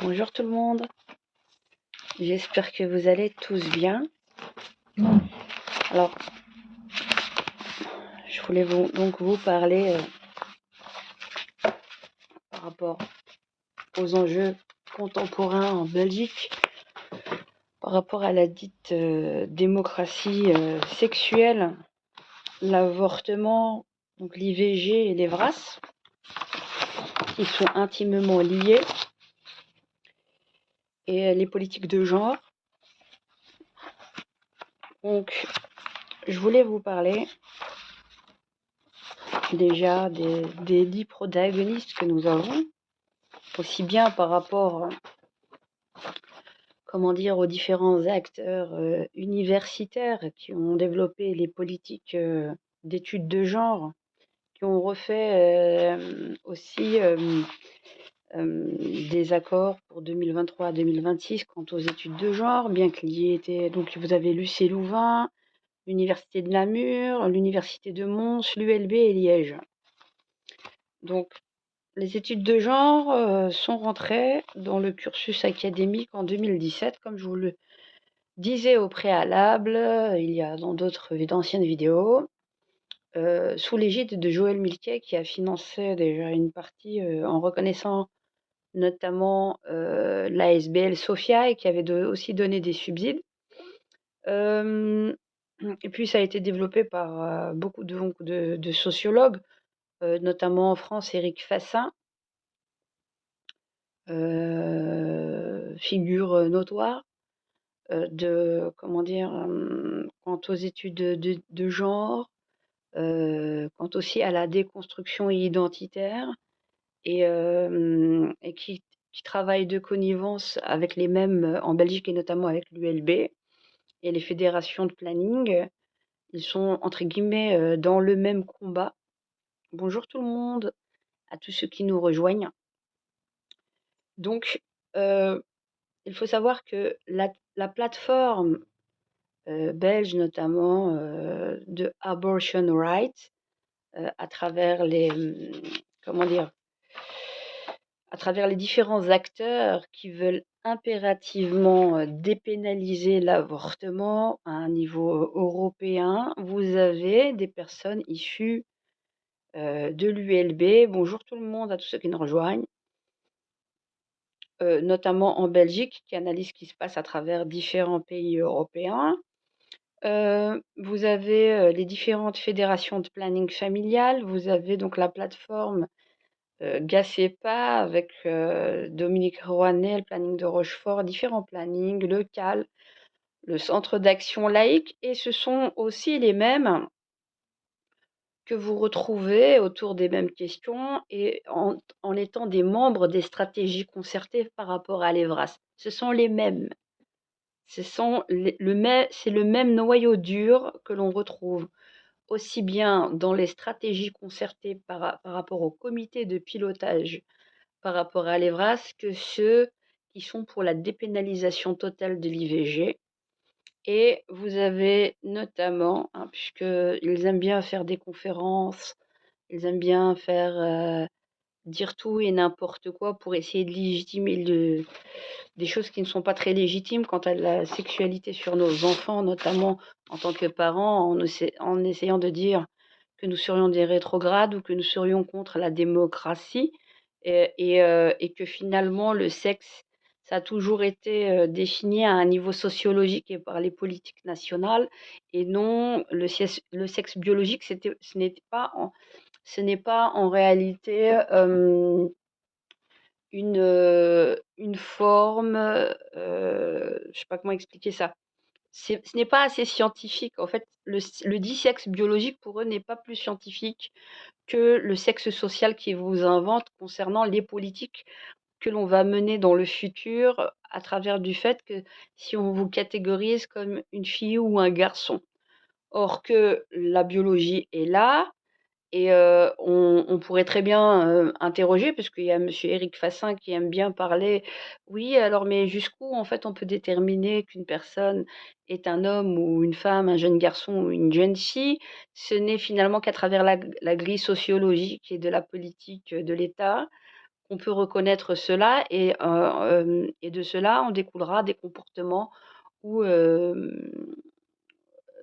Bonjour tout le monde, j'espère que vous allez tous bien. Alors, je voulais donc vous parler par rapport aux enjeux contemporains en Belgique, par rapport à la dite démocratie sexuelle, l'avortement, donc l'IVG et les VRAS, qui sont intimement liés, et les politiques de genre. Donc, je voulais vous parler déjà des 10 protagonistes que nous avons, aussi bien par rapport aux différents acteurs universitaires qui ont développé les politiques d'études de genre, qui ont refait aussi des accords pour 2023 à 2026 quant aux études de genre, bien qu'il y ait été. Donc, vous avez l'UC Louvain, l'Université de Namur, l'Université de Mons, l'ULB et Liège. Donc, les études de genre sont rentrées dans le cursus académique en 2017, comme je vous le disais au préalable, il y a dans d'anciennes vidéos, sous l'égide de Joël Milquet, qui a financé déjà une partie en reconnaissant notamment l'ASBL Sophia et qui avait aussi donné des subsides. Et puis ça a été développé par beaucoup de sociologues, notamment en France, Éric Fassin, figure notoire quant aux études de genre, quant aussi à la déconstruction identitaire et qui travaille de connivence avec les mêmes en Belgique et notamment avec l'ULB et les fédérations de planning. Ils sont entre guillemets dans le même combat. Bonjour tout le monde, à tous ceux qui nous rejoignent. Donc, il faut savoir que la plateforme belge notamment de Abortion Rights, à travers à travers les différents acteurs qui veulent impérativement dépénaliser l'avortement à un niveau européen. Vous avez des personnes issues de l'ULB. Bonjour tout le monde, à tous ceux qui nous rejoignent. Notamment en Belgique, qui analyse ce qui se passe à travers différents pays européens. Vous avez les différentes fédérations de planning familial. Vous avez donc la plateforme GACEPA avec Dominique Rouanet, le planning de Rochefort, différents plannings, le CAL, le Centre d'action laïque, et ce sont aussi les mêmes que vous retrouvez autour des mêmes questions et en étant des membres des stratégies concertées par rapport à l'EVRAS. Ce sont les mêmes. C'est le même noyau dur que l'on retrouve aussi bien dans les stratégies concertées par rapport au comité de pilotage par rapport à l'EVRAS que ceux qui sont pour la dépénalisation totale de l'IVG. Et vous avez notamment, puisqu'ils aiment bien faire des conférences, ils aiment bien faire dire tout et n'importe quoi pour essayer de légitimer des choses qui ne sont pas très légitimes quant à la sexualité sur nos enfants, notamment en tant que parents, en essayant de dire que nous serions des rétrogrades ou que nous serions contre la démocratie et que finalement le sexe, ça a toujours été défini à un niveau sociologique et par les politiques nationales et non le sexe biologique, ce n'est pas en réalité une forme, je sais pas comment expliquer ça. Ce n'est pas assez scientifique. En fait, le dit sexe biologique, pour eux, n'est pas plus scientifique que le sexe social qu'ils vous inventent concernant les politiques que l'on va mener dans le futur à travers du fait que si on vous catégorise comme une fille ou un garçon. Or que la biologie est là, et on pourrait très bien interroger, parce qu'il y a monsieur Éric Fassin qui aime bien parler. Oui, alors mais jusqu'où en fait on peut déterminer qu'une personne est un homme ou une femme, un jeune garçon ou une jeune fille? Ce n'est finalement qu'à travers la grille sociologique et de la politique de l'État qu'on peut reconnaître cela et de cela en découlera des comportements ou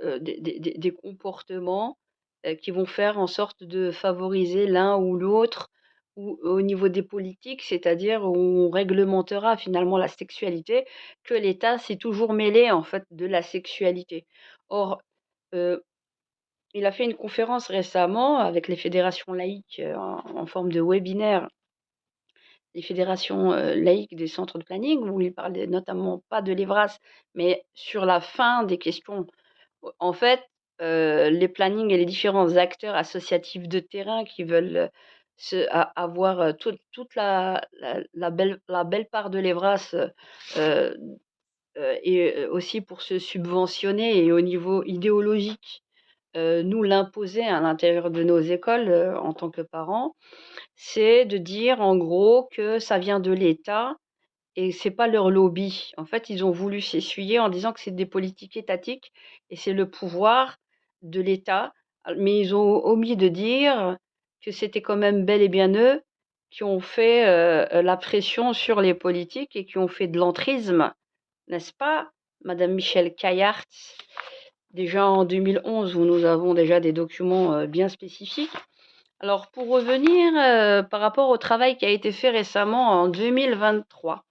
des comportements qui vont faire en sorte de favoriser l'un ou l'autre ou au niveau des politiques, c'est-à-dire où on réglementera finalement la sexualité, que l'État s'est toujours mêlé en fait de la sexualité. Or, heu, il a fait une conférence récemment avec les fédérations laïques, en forme de webinaire, les fédérations, laïques des centres de planning où il parlait notamment pas de l'EVRAS, mais sur la fin des questions. En fait, les plannings et les différents acteurs associatifs de terrain qui veulent, avoir, toute la belle part de l'EVRAS, heu et aussi pour se subventionner et au niveau idéologique, nous l'imposer à l'intérieur de nos écoles, en tant que parents, c'est de dire en gros que ça vient de l'État et c'est pas leur lobby. En fait, ils ont voulu s'essuyer en disant que c'est des politiques étatiques et c'est le pouvoir de l'État. Mais ils ont omis de dire que c'était quand même bel et bien eux qui ont fait, la pression sur les politiques et qui ont fait de l'entrisme, n'est-ce pas, madame Michèle Kaillart? Déjà en 2011 où nous avons déjà des documents, bien spécifiques. Alors pour revenir, par rapport au travail qui a été fait récemment en 2023.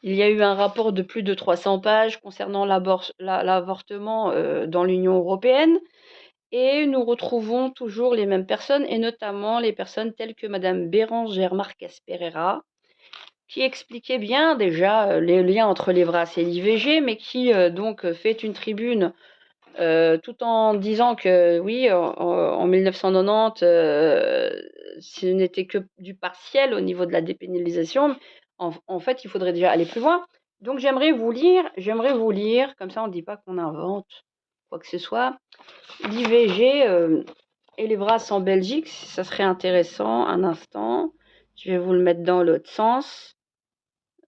Il y a eu un rapport de plus de 300 pages concernant l'avortement dans l'Union européenne et nous retrouvons toujours les mêmes personnes et notamment les personnes telles que madame Bérangère Marquez Pereira qui expliquait bien déjà les liens entre l'EVRAS et l'IVG mais qui donc fait une tribune tout en disant que oui, en 1990, ce n'était que du partiel au niveau de la dépénalisation. En fait, il faudrait déjà aller plus loin. Donc j'aimerais vous lire, comme ça on ne dit pas qu'on invente quoi que ce soit, l'IVG et les brasses en Belgique, ça serait intéressant, un instant. Je vais vous le mettre dans l'autre sens.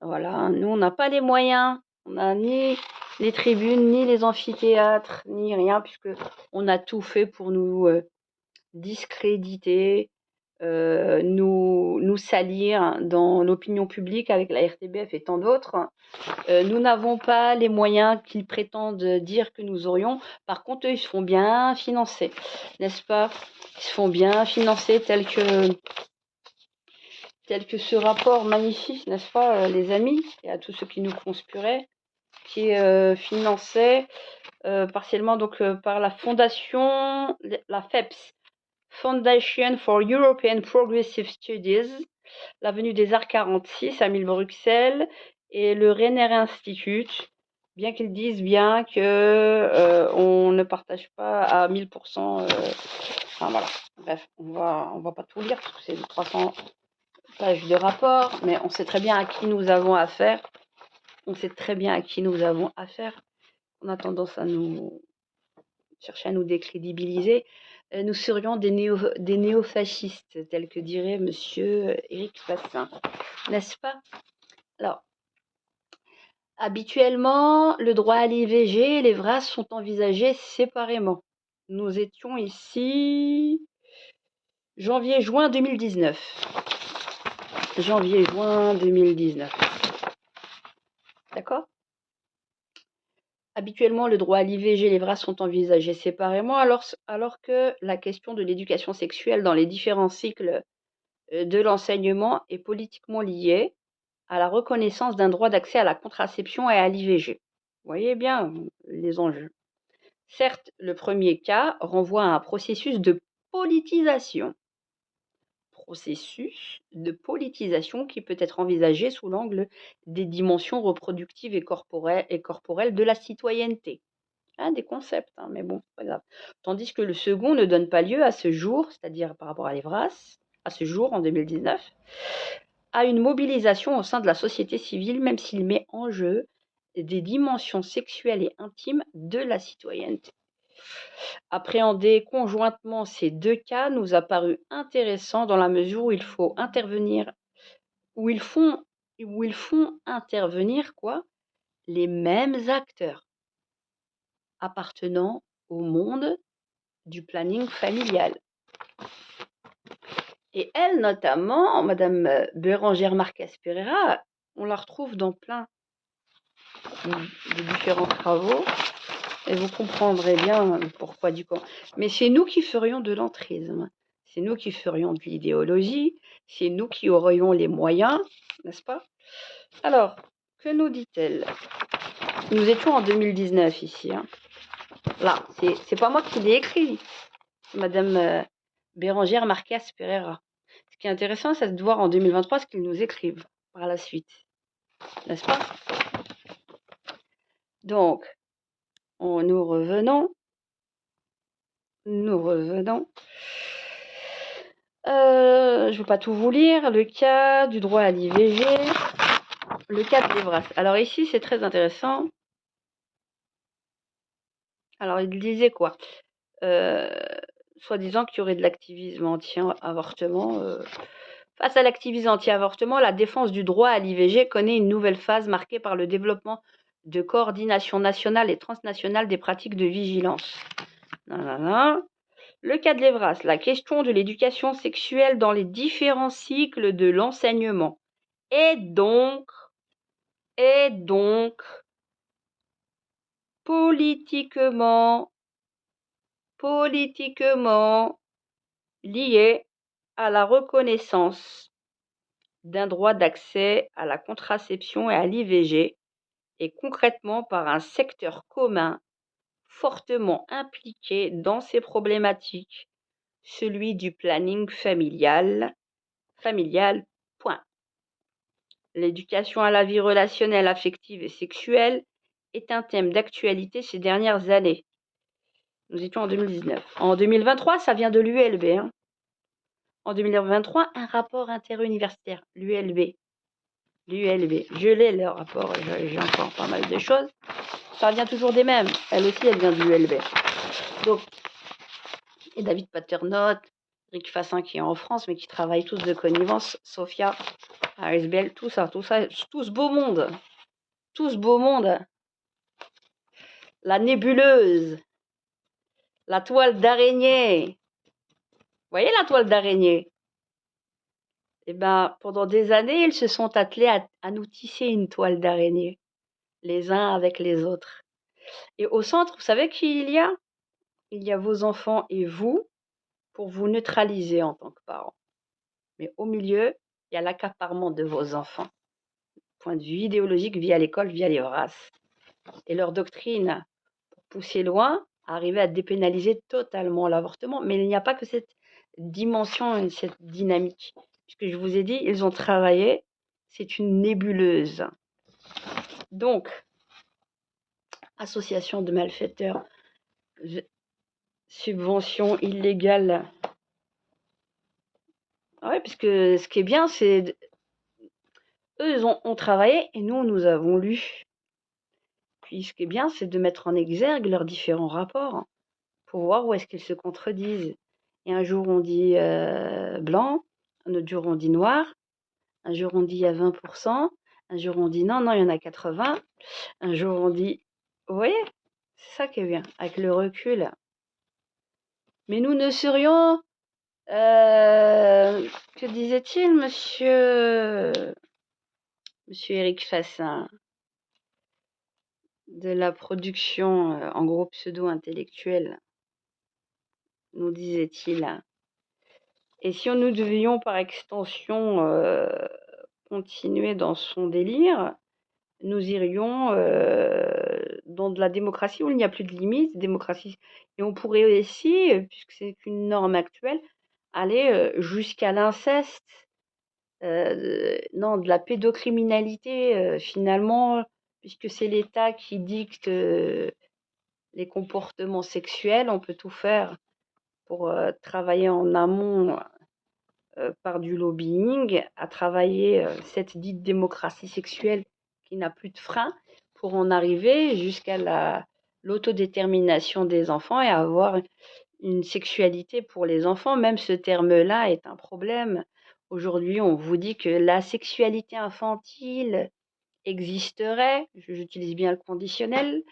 Voilà, nous on n'a pas les moyens, on n'a ni les tribunes, ni les amphithéâtres, ni rien, puisque on a tout fait pour nous discréditer, nous salir dans l'opinion publique avec la RTBF et tant d'autres. Nous n'avons pas les moyens qu'ils prétendent dire que nous aurions. Par contre, eux, ils se font bien financer, n'est-ce pas? Ils se font bien financer tel que ce rapport magnifique, n'est-ce pas, les amis, et à tous ceux qui nous conspiraient, qui est financé partiellement donc par la fondation, la FEPS, Foundation for European Progressive Studies, l'avenue des Arts 46 à 1000 Bruxelles, et le Renner Institute, bien qu'ils disent bien que on ne partage pas à 1000%. Enfin voilà, bref, on va pas tout lire parce que c'est 300 pages de rapport, mais on sait très bien à qui nous avons affaire. On sait très bien à qui nous avons affaire. On a tendance à nous chercher à nous décrédibiliser. Nous serions des néofascistes, tels que dirait monsieur Éric Passin, n'est-ce pas? Alors, habituellement, le droit à l'IVG et les VRAS sont envisagés séparément. Nous étions ici janvier-juin 2019. Janvier-juin 2019. D'accord? Habituellement, le droit à l'IVG et les VRAS sont envisagés séparément, alors que la question de l'éducation sexuelle dans les différents cycles de l'enseignement est politiquement liée à la reconnaissance d'un droit d'accès à la contraception et à l'IVG. Vous voyez bien les enjeux. Certes, le premier cas renvoie à un processus de politisation qui peut être envisagé sous l'angle des dimensions reproductives et corporelles de la citoyenneté. Hein, des concepts, hein, mais bon, c'est pas grave. Tandis que le second ne donne pas lieu à ce jour, c'est-à-dire par rapport à l'EVRAS, à ce jour, en 2019, à une mobilisation au sein de la société civile, même s'il met en jeu des dimensions sexuelles et intimes de la citoyenneté. Appréhender conjointement ces deux cas nous a paru intéressant dans la mesure où il faut intervenir, où ils font intervenir les mêmes acteurs appartenant au monde du planning familial. Et elle, notamment, Madame Bérangère Marcas-Pereira, on la retrouve dans plein de différents travaux, et vous comprendrez bien pourquoi du comment. Mais c'est nous qui ferions de l'entrisme, c'est nous qui ferions de l'idéologie, c'est nous qui aurions les moyens, n'est-ce pas? Alors, que nous dit-elle? Nous étions en 2019 ici, hein. Là, c'est pas moi qui l'ai écrit, c'est Madame Bérangère Marcas-Pereira. Ce qui est intéressant, c'est de voir en 2023 ce qu'ils nous écrivent par la suite, n'est-ce pas? Donc, nous revenons. Je ne vais pas tout vous lire. Le cas du droit à l'IVG, le cas de l'Evras. Alors ici, c'est très intéressant. Alors, il disait quoi? Soi-disant qu'il y aurait de l'activisme anti-avortement. Face à l'activisme anti-avortement, la défense du droit à l'IVG connaît une nouvelle phase marquée par le développement de coordination nationale et transnationale des pratiques de vigilance. Le cas de l'Evras, la question de l'éducation sexuelle dans les différents cycles de l'enseignement est donc politiquement lié à la reconnaissance d'un droit d'accès à la contraception et à l'IVG, et concrètement par un secteur commun fortement impliqué dans ces problématiques, celui du planning familial, point. L'éducation à la vie relationnelle, affective et sexuelle est un thème d'actualité ces dernières années. Nous étions en 2019. En 2023, ça vient de l'ULB. Hein. En 2023, un rapport interuniversitaire, l'ULB. Je l'ai, le rapport, j'ai encore pas mal de choses. Ça vient toujours des mêmes. Elle aussi, elle vient de l'ULB. Donc, et David Paternotte, Rick Fassin qui est en France, mais qui travaillent tous de connivence, Sophia, ASBL, tout ça, tout ce beau monde. Tout ce beau monde. La nébuleuse. La toile d'araignée. Vous voyez la toile d'araignée? Eh ben, pendant des années, ils se sont attelés à nous tisser une toile d'araignée, les uns avec les autres. Et au centre, vous savez qui il y a? Il y a vos enfants et vous, pour vous neutraliser en tant que parents. Mais au milieu, il y a l'accaparement de vos enfants. Point de vue idéologique via l'école, via les races. Et leur doctrine, pour pousser loin, arriver à dépénaliser totalement l'avortement. Mais il n'y a pas que cette dimension et cette dynamique. Puisque je vous ai dit, ils ont travaillé, c'est une nébuleuse. Donc, association de malfaiteurs, subvention illégale. Oui, parce que ce qui est bien, c'est eux, ils ont travaillé et nous avons lu. Puis ce qui est bien, c'est de mettre en exergue leurs différents rapports pour voir où est-ce qu'ils se contredisent. Et un jour, on dit blanc, un autre jour, on dit noir, un jour, on dit il y a 20%, un jour, on dit non, il y en a 80%, un jour, on dit... Vous voyez? C'est ça qui est bien, avec le recul. Mais nous ne serions... que disait-il, monsieur Éric Fassin, de la production en gros pseudo-intellectuelle, nous disait-il. Et si nous devions par extension continuer dans son délire, nous irions dans de la démocratie où il n'y a plus de limites, démocratie. Et on pourrait aussi, puisque c'est une norme actuelle, aller jusqu'à l'inceste, non, de la pédocriminalité finalement, puisque c'est l'État qui dicte les comportements sexuels, on peut tout faire pour travailler en amont par du lobbying, à travailler cette dite démocratie sexuelle qui n'a plus de frein pour en arriver jusqu'à l'autodétermination des enfants et avoir une sexualité pour les enfants. Même ce terme-là est un problème. Aujourd'hui, on vous dit que la sexualité infantile existerait, j'utilise bien le conditionnel,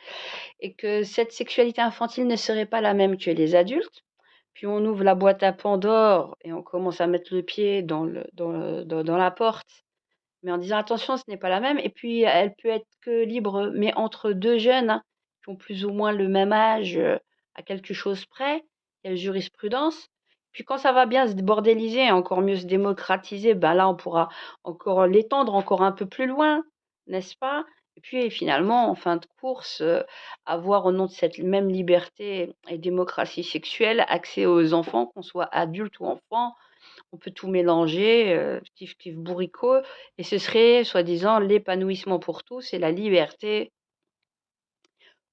et que cette sexualité infantile ne serait pas la même que les adultes, puis on ouvre la boîte à Pandore et on commence à mettre le pied dans la porte, mais en disant: «Attention, ce n'est pas la même» et puis elle peut être que libre, mais entre 2 jeunes, hein, qui ont plus ou moins le même âge, à quelque chose près, il y a la jurisprudence. Puis quand ça va bien se bordéliser et encore mieux se démocratiser, ben là, on pourra encore l'étendre encore un peu plus loin, n'est-ce pas? Et puis finalement, en fin de course, avoir au nom de cette même liberté et démocratie sexuelle, accès aux enfants, qu'on soit adulte ou enfant, on peut tout mélanger, kiff kiff bourricot et ce serait soi-disant l'épanouissement pour tous et la liberté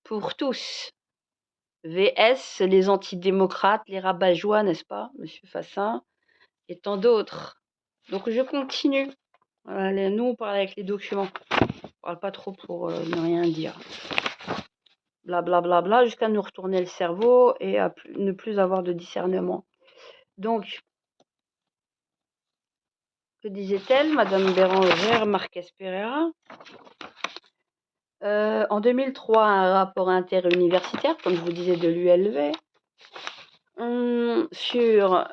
pour tous. VS les antidémocrates, les rabat-joie, n'est-ce pas, monsieur Fassin, et tant d'autres. Donc je continue. Voilà, nous on parle avec les documents. On parle pas trop pour ne rien dire. Blablabla, bla, bla, bla, jusqu'à nous retourner le cerveau et à ne plus avoir de discernement. Donc, que disait-elle, Madame Bérangère Marquez Pereira? En 2003, un rapport interuniversitaire, comme je vous disais, de l'ULV, sur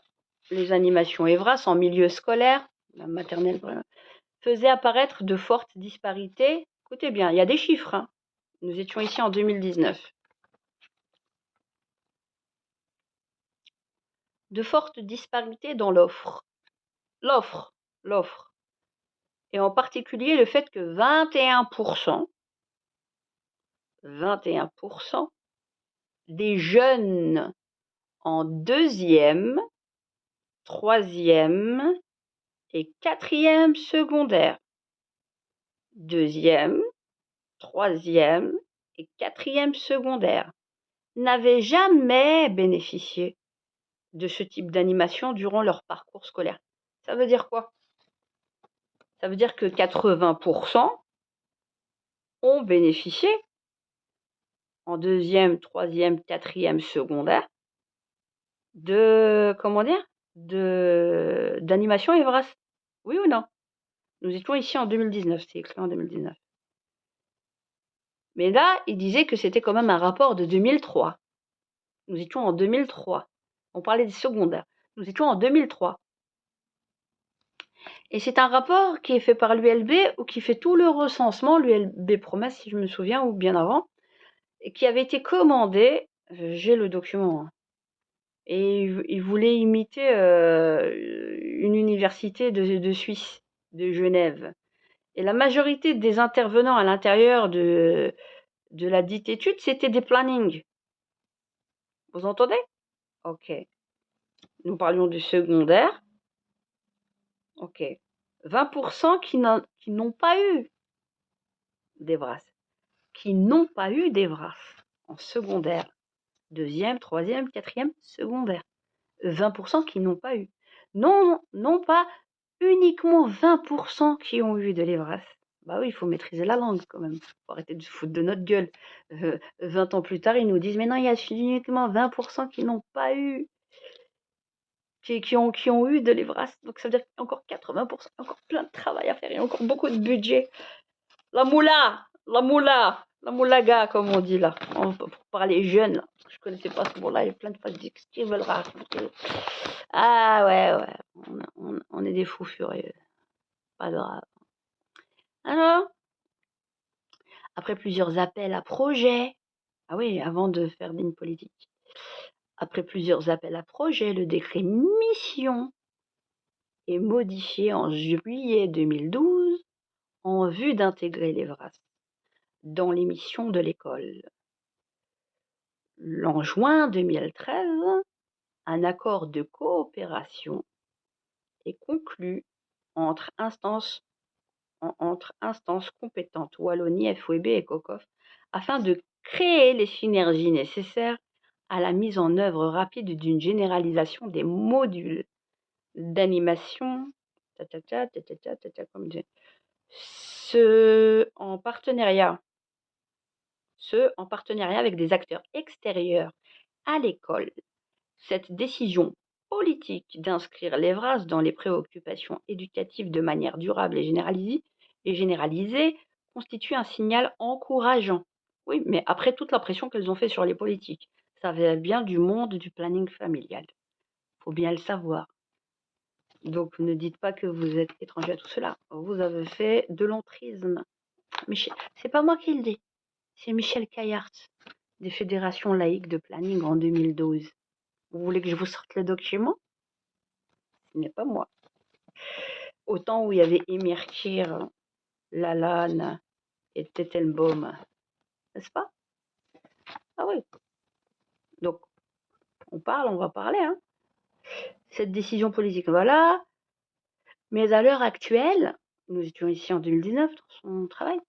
les animations EVRAS en milieu scolaire, la maternelle, faisait apparaître de fortes disparités. Écoutez bien, il y a des chiffres, hein. Nous étions ici en 2019. De fortes disparités dans l'offre. L'offre. Et en particulier le fait que 21% des jeunes en 2e, 3e et 4e secondaire, 2e, 3e et 4e secondaire, n'avaient jamais bénéficié de ce type d'animation durant leur parcours scolaire. Ça veut dire quoi? Ça veut dire que 80% ont bénéficié en 2e, 3e, 4e secondaire d'animation EVRAS. Oui ou non? Nous étions ici en 2019, c'est écrit en 2019. Mais là, il disait que c'était quand même un rapport de 2003. Nous étions en 2003. On parlait des secondaires. Nous étions en 2003. Et c'est un rapport qui est fait par l'ULB ou qui fait tout le recensement, l'ULB Promesse si je me souviens, ou bien avant, et qui avait été commandé, j'ai le document, hein, et il voulait imiter une université de Suisse, de Genève. Et la majorité des intervenants à l'intérieur de la dite étude, c'était des plannings. Vous entendez? Ok. Nous parlions du secondaire. Ok. 20% qui n'ont pas eu d'EVRAS. Qui n'ont pas eu d'EVRAS en secondaire. 2e, 3e, 4e secondaire. 20% qui n'ont pas eu. Non pas uniquement 20% qui ont eu de l'EVRAS. Bah oui, il faut maîtriser la langue quand même. Faut arrêter de se foutre de notre gueule. 20 ans plus tard, ils nous disent mais non, il y a uniquement 20% qui n'ont pas eu, qui ont eu de l'EVRAS. Donc ça veut dire qu'il y a encore 80%, encore plein de travail à faire, il y a encore beaucoup de budget. La moulaga, comme on dit là, pour parler jeune. Là. Je connaissais pas ce mot-là, il y a plein de fois qui veulent raconter. Ah ouais, on est des fous furieux. Pas grave. Alors, après plusieurs appels à projets, ah oui, avant de faire une politique, après plusieurs appels à projets, le décret mission est modifié en juillet 2012 en vue d'intégrer l'EVRAS dans les missions de l'école. En juin 2013, un accord de coopération est conclu entre instances compétentes Wallonie, FOEB et COCOF afin de créer les synergies nécessaires à la mise en œuvre rapide d'une généralisation des modules d'animation, ce en partenariat avec des acteurs extérieurs à l'école. Cette décision politique d'inscrire l'EVRAS dans les préoccupations éducatives de manière durable et généralisée constitue un signal encourageant. Oui, mais après toute la pression qu'elles ont fait sur les politiques, ça vient bien du monde du planning familial. faut bien le savoir. Donc, ne dites pas que vous êtes étranger à tout cela. Vous avez fait de l'entrisme. C'est pas moi qui le dis, c'est Michel Caillart, des fédérations laïques de planning en 2012. Vous voulez que je vous sorte le document? Ce n'est pas moi. Au temps où il y avait Emir Kir, Lalanne et Tettenbaum, n'est-ce pas? Ah oui. Donc, on va parler, hein. Cette décision politique, voilà. Mais à l'heure actuelle, nous étions ici en 2019 dans son travail,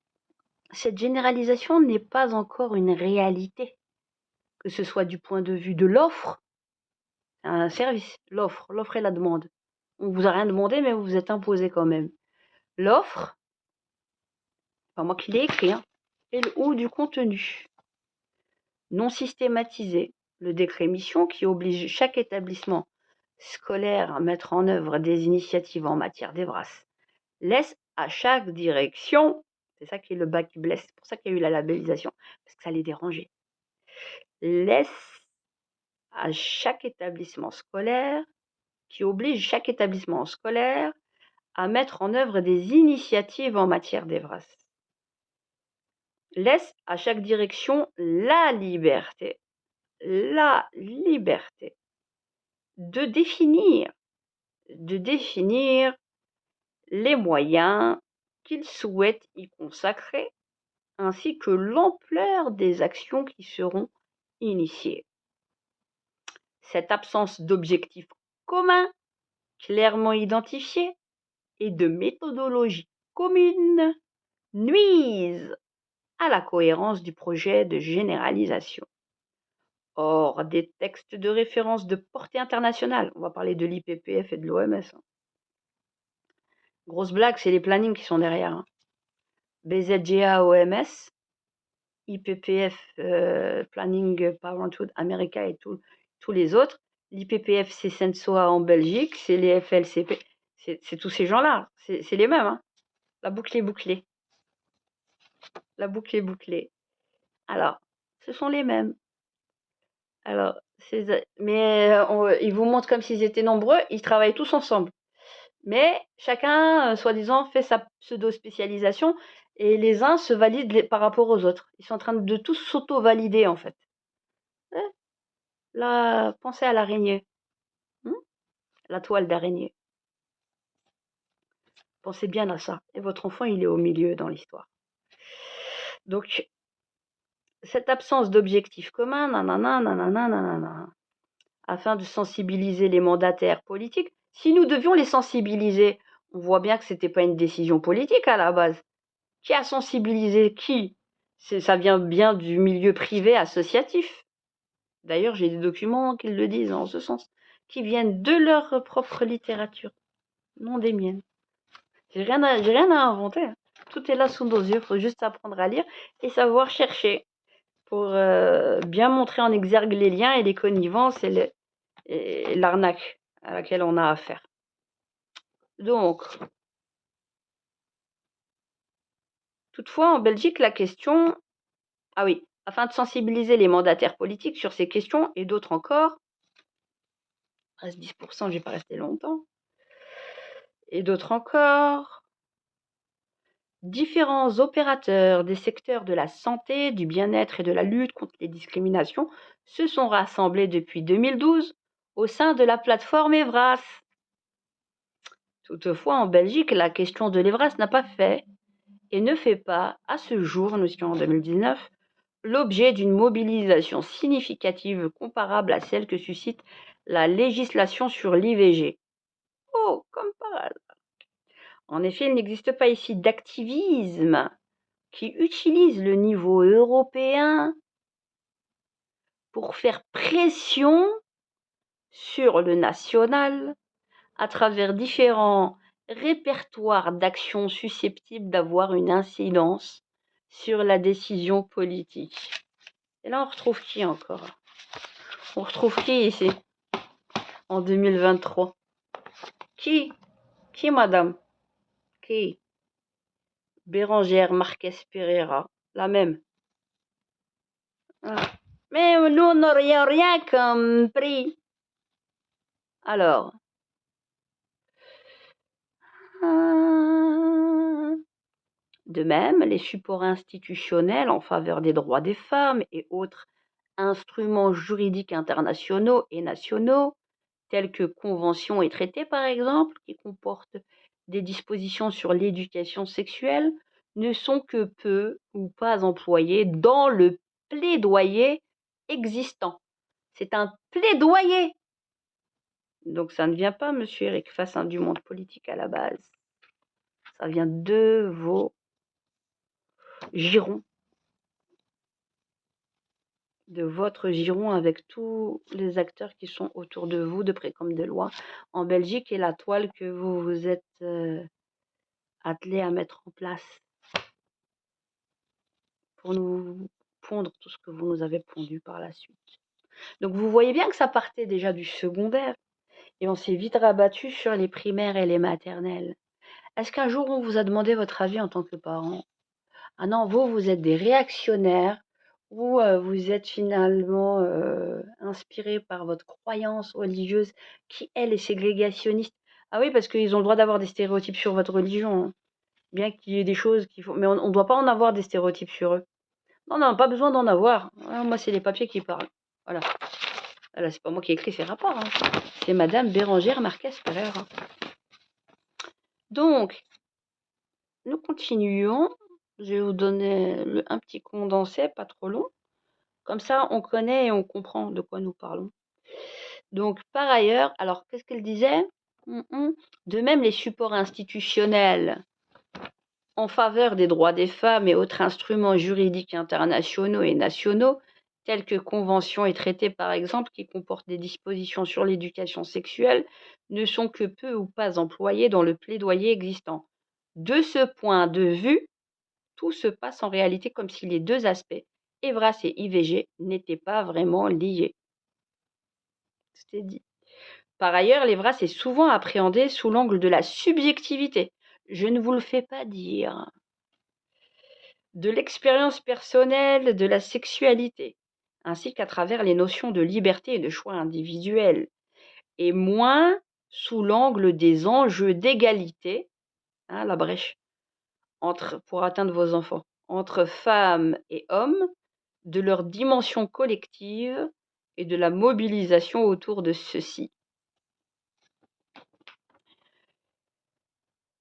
cette généralisation n'est pas encore une réalité, que ce soit du point de vue de l'offre, un service, l'offre et la demande. On vous a rien demandé, mais vous vous êtes imposé quand même. L'offre, pas moi qui l'ai écrit, hein, ou du contenu non systématisé, le décret mission qui oblige chaque établissement scolaire à mettre en œuvre des initiatives en matière d'EVRAS, laisse à chaque direction, c'est ça qui est le bas qui blesse, c'est pour ça qu'il y a eu la labellisation, parce que ça les dérangeait, laisse à chaque établissement scolaire, qui oblige chaque établissement scolaire à mettre en œuvre des initiatives en matière d'EVRAS. Laisse à chaque direction la liberté de définir les moyens qu'il souhaite y consacrer, ainsi que l'ampleur des actions qui seront initiées. Cette absence d'objectifs communs, clairement identifiés, et de méthodologie commune nuisent à la cohérence du projet de généralisation. Or, des textes de référence de portée internationale, on va parler de l'IPPF et de l'OMS. Grosse blague, c'est les plannings qui sont derrière. Hein. BZGA, OMS, IPPF, Planning Parenthood America et tous les autres. L'IPPF, c'est Sensoa en Belgique, c'est les FLCP, c'est tous ces gens-là, c'est les mêmes. Hein. La boucle est bouclée. La boucle est bouclée. Alors, ce sont les mêmes. Alors, mais ils vous montrent comme s'ils étaient nombreux, ils travaillent tous ensemble. Mais chacun, soi-disant, fait sa pseudo-spécialisation et les uns se valident par rapport aux autres. Ils sont en train de tous s'auto-valider, en fait. Là, pensez à l'araignée. La toile d'araignée. Pensez bien à ça. Et votre enfant, il est au milieu dans l'histoire. Donc, cette absence d'objectifs communs, afin de sensibiliser les mandataires politiques, si nous devions les sensibiliser, on voit bien que c'était pas une décision politique à la base. Qui a sensibilisé qui? Ça vient bien du milieu privé associatif. D'ailleurs, j'ai des documents qui le disent en ce sens, qui viennent de leur propre littérature, non des miennes. J'ai rien à inventer. Hein. Tout est là sous nos yeux, il faut juste apprendre à lire et savoir chercher pour bien montrer en exergue les liens et les connivences et l'arnaque à laquelle on a affaire. Donc, toutefois, en Belgique, la question... Ah oui, afin de sensibiliser les mandataires politiques sur ces questions et d'autres encore, reste 10%, je vais pas rester longtemps, et d'autres encore, différents opérateurs des secteurs de la santé, du bien-être et de la lutte contre les discriminations se sont rassemblés depuis 2012 au sein de la plateforme EVRAS. Toutefois, en Belgique, la question de l'EVRAS n'a pas fait et ne fait pas, à ce jour, nous sommes en 2019, l'objet d'une mobilisation significative comparable à celle que suscite la législation sur l'IVG. Oh, comme par hasard. En effet, il n'existe pas ici d'activisme qui utilise le niveau européen pour faire pression sur le national à travers différents répertoires d'actions susceptibles d'avoir une incidence sur la décision politique. Et là, on retrouve qui encore? On retrouve qui ici en 2023? Qui, madame? Qui? Bérangère Marquez Pereira, la même. Ah. Mais nous, on n'aurait rien compris. Alors, de même, les supports institutionnels en faveur des droits des femmes et autres instruments juridiques internationaux et nationaux, tels que conventions et traités par exemple, qui comportent des dispositions sur l'éducation sexuelle, ne sont que peu ou pas employés dans le plaidoyer existant. C'est un plaidoyer. Donc ça ne vient pas, monsieur Eric Fass, du monde politique à la base. Ça vient de vos girons, de votre giron avec tous les acteurs qui sont autour de vous, de près comme de loin, en Belgique, et la toile que vous vous êtes attelé à mettre en place pour nous pondre tout ce que vous nous avez pondu par la suite. Donc vous voyez bien que ça partait déjà du secondaire et on s'est vite rabattu sur les primaires et les maternelles. Est-ce qu'un jour on vous a demandé votre avis en tant que parent? Ah non, vous êtes des réactionnaires ou vous êtes finalement inspirés par votre croyance religieuse qui, elle, est ségrégationniste. Ah oui, parce qu'ils ont le droit d'avoir des stéréotypes sur votre religion, hein. Bien qu'il y ait des choses qu'il faut... Mais on ne doit pas en avoir des stéréotypes sur eux. Non, non, pas besoin d'en avoir. Ah, moi, c'est les papiers qui parlent. Voilà. Voilà, c'est pas moi qui ai écrit ces rapports, hein. C'est Madame Bérangère Marquez-Ferrer, hein. Donc, nous continuons. Je vais vous donner un petit condensé, pas trop long. Comme ça, on connaît et on comprend de quoi nous parlons. Donc, par ailleurs, alors, qu'est-ce qu'elle disait? De même, les supports institutionnels en faveur des droits des femmes et autres instruments juridiques internationaux et nationaux, tels que conventions et traités par exemple, qui comportent des dispositions sur l'éducation sexuelle, ne sont que peu ou pas employés dans le plaidoyer existant. De ce point de vue, tout se passe en réalité comme si les deux aspects, EVRAS et IVG, n'étaient pas vraiment liés. C'est dit. Par ailleurs, l'EVRAS est souvent appréhendé sous l'angle de la subjectivité. Je ne vous le fais pas dire. De l'expérience personnelle de la sexualité, ainsi qu'à travers les notions de liberté et de choix individuel, et moins sous l'angle des enjeux d'égalité, la brèche, pour atteindre vos enfants, entre femmes et hommes, de leur dimension collective et de la mobilisation autour de ceux-ci.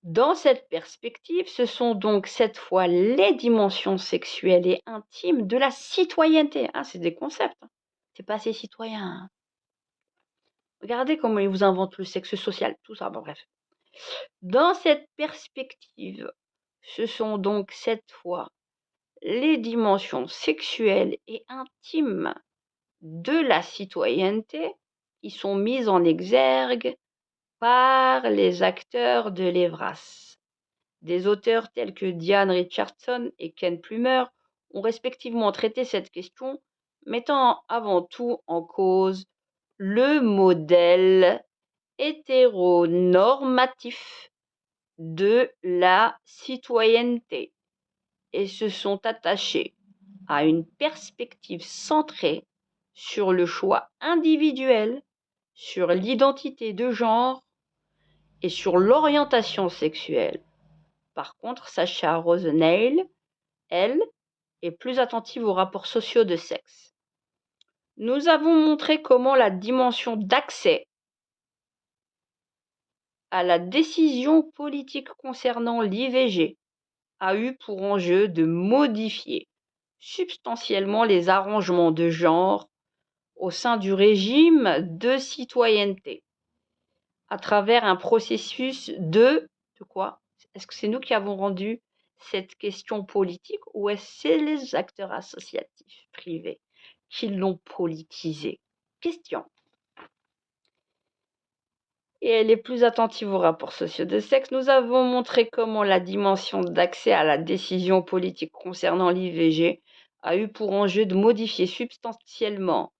Dans cette perspective, ce sont donc cette fois les dimensions sexuelles et intimes de la citoyenneté. C'est des concepts. C'est pas assez citoyen. Regardez comment ils vous inventent le sexe social, tout ça. Bon, bref. Dans cette perspective, ce sont donc cette fois les dimensions sexuelles et intimes de la citoyenneté qui sont mises en exergue par les acteurs de l'EVRAS. Des auteurs tels que Diane Richardson et Ken Plumer ont respectivement traité cette question, mettant avant tout en cause le modèle hétéronormatif de la citoyenneté et se sont attachés à une perspective centrée sur le choix individuel, sur l'identité de genre et sur l'orientation sexuelle. Par contre, Sacha Rosenheil, elle, est plus attentive aux rapports sociaux de sexe. Nous avons montré comment la dimension d'accès à la décision politique concernant l'IVG a eu pour enjeu de modifier substantiellement les arrangements de genre au sein du régime de citoyenneté à travers un processus de quoi? Est-ce que c'est nous qui avons rendu cette question politique ou est-ce que c'est les acteurs associatifs privés qui l'ont politisée? Question. Et elle est plus attentive aux rapports sociaux de sexe. Nous avons montré comment la dimension d'accès à la décision politique concernant l'IVG a eu pour enjeu de modifier substantiellement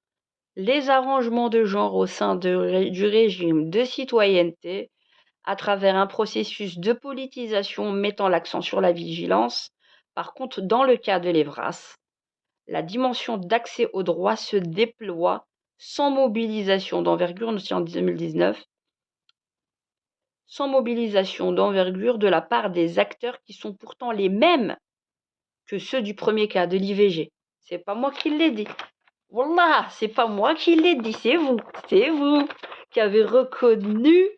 les arrangements de genre au sein du régime de citoyenneté à travers un processus de politisation mettant l'accent sur la vigilance. Par contre, dans le cas de l'EVRAS, la dimension d'accès aux droits se déploie sans mobilisation d'envergure, c'est en 2019, sans mobilisation d'envergure de la part des acteurs qui sont pourtant les mêmes que ceux du premier cas de l'IVG. C'est pas moi qui l'ai dit. Wallah, c'est pas moi qui l'ai dit, c'est vous qui avez reconnu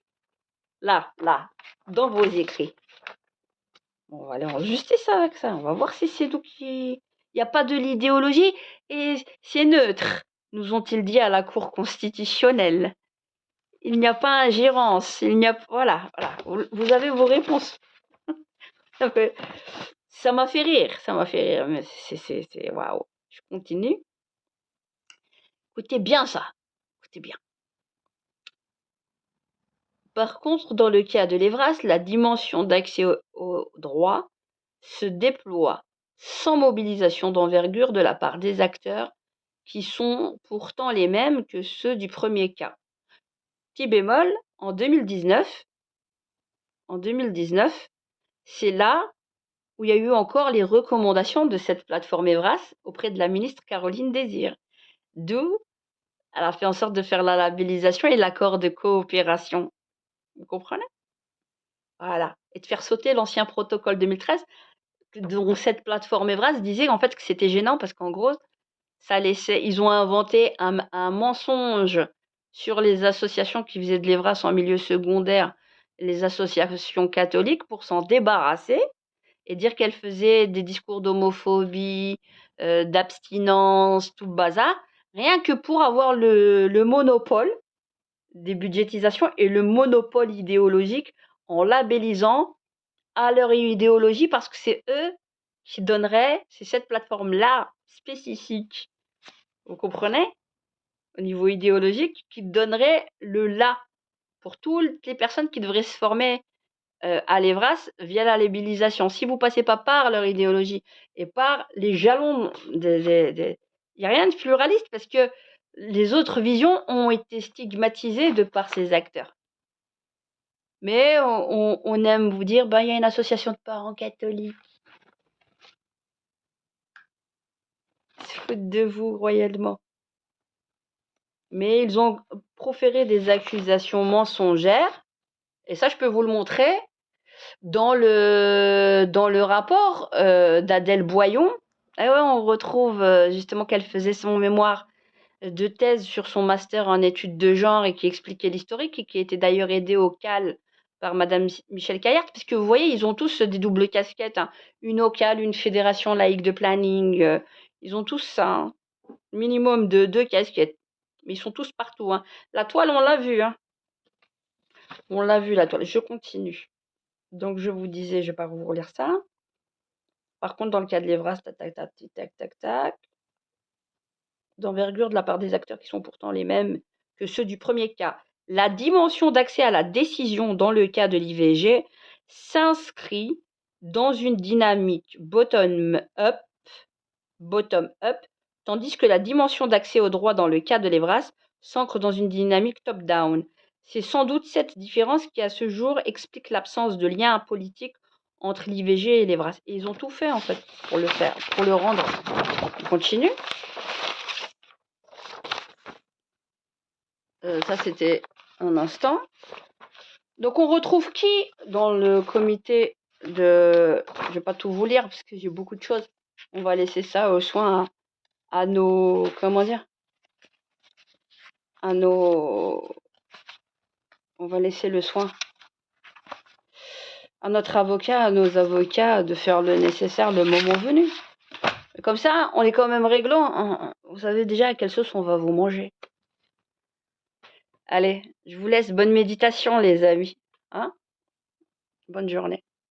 là, dans vos écrits. On va aller en justice avec ça. On va voir si c'est nous qui... Il n'y a pas de l'idéologie et c'est neutre, nous ont-ils dit à la Cour constitutionnelle. Il n'y a pas ingérence. Il n'y a... Voilà. Vous avez vos réponses. Ça m'a fait rire. Mais c'est... Waouh. Je continue. Écoutez bien ça. Écoutez bien. Par contre, dans le cas de l'Evras, la dimension d'accès au droit se déploie sans mobilisation d'envergure de la part des acteurs qui sont pourtant les mêmes que ceux du premier cas. Petit bémol, en 2019, c'est là où il y a eu encore les recommandations de cette plateforme Evras auprès de la ministre Caroline Désir. D'où elle a fait en sorte de faire la labellisation et l'accord de coopération. Vous comprenez? Voilà. Et de faire sauter l'ancien protocole 2013, dont cette plateforme Evras disait en fait que c'était gênant parce qu'en gros, ça laissait, ils ont inventé un mensonge sur les associations qui faisaient de l'Evras en milieu secondaire, les associations catholiques, pour s'en débarrasser et dire qu'elles faisaient des discours d'homophobie, d'abstinence, tout le bazar, rien que pour avoir le monopole des budgétisations et le monopole idéologique en labellisant à leur idéologie parce que c'est eux qui donneraient, c'est cette plateforme-là spécifique, vous comprenez, au niveau idéologique, qui donnerait le là pour toutes les personnes qui devraient se former à l'Evras via la labellisation. Si vous passez pas par leur idéologie et par les jalons il n'y a rien de pluraliste parce que les autres visions ont été stigmatisées de par ces acteurs. Mais on aime vous dire, il y a une association de parents catholiques. Ils se foutent de vous royalement. Mais ils ont proféré des accusations mensongères. Et ça, je peux vous le montrer dans le rapport d'Adèle Boyon. Ah ouais, on retrouve justement qu'elle faisait son mémoire de thèse sur son master en études de genre et qui expliquait l'historique et qui était d'ailleurs aidée au CAL par Madame Michel Caillard, puisque vous voyez, ils ont tous des doubles casquettes, hein. Une au CAL, une fédération laïque de planning, ils ont tous ça, hein. Minimum de 2 casquettes. Mais ils sont tous partout, hein. La toile, on l'a vu, hein. On l'a vu, la toile. Je continue. Donc, je vous disais, je vais pas vous relire ça. Par contre, dans le cas de l'Evras, tac, d'envergure de la part des acteurs qui sont pourtant les mêmes que ceux du premier cas. La dimension d'accès à la décision dans le cas de l'IVG s'inscrit dans une dynamique bottom-up, tandis que la dimension d'accès au droit dans le cas de l'Evras s'ancre dans une dynamique top-down. C'est sans doute cette différence qui, à ce jour, explique l'absence de lien politique entre l'IVG et l'Evras. Et ils ont tout fait, en fait, pour le rendre. On continue. Ça, c'était un instant. Donc, on retrouve qui dans le comité de... Je vais pas tout vous lire parce que j'ai beaucoup de choses. On va laisser ça au soin à nos... Comment dire? À nos... On va laisser le soin à notre avocat, à nos avocats de faire le nécessaire le moment venu. Comme ça, on est quand même réglant, hein. Vous savez déjà à quelle sauce on va vous manger. Allez, je vous laisse. Bonne méditation, les amis. Hein? Bonne journée.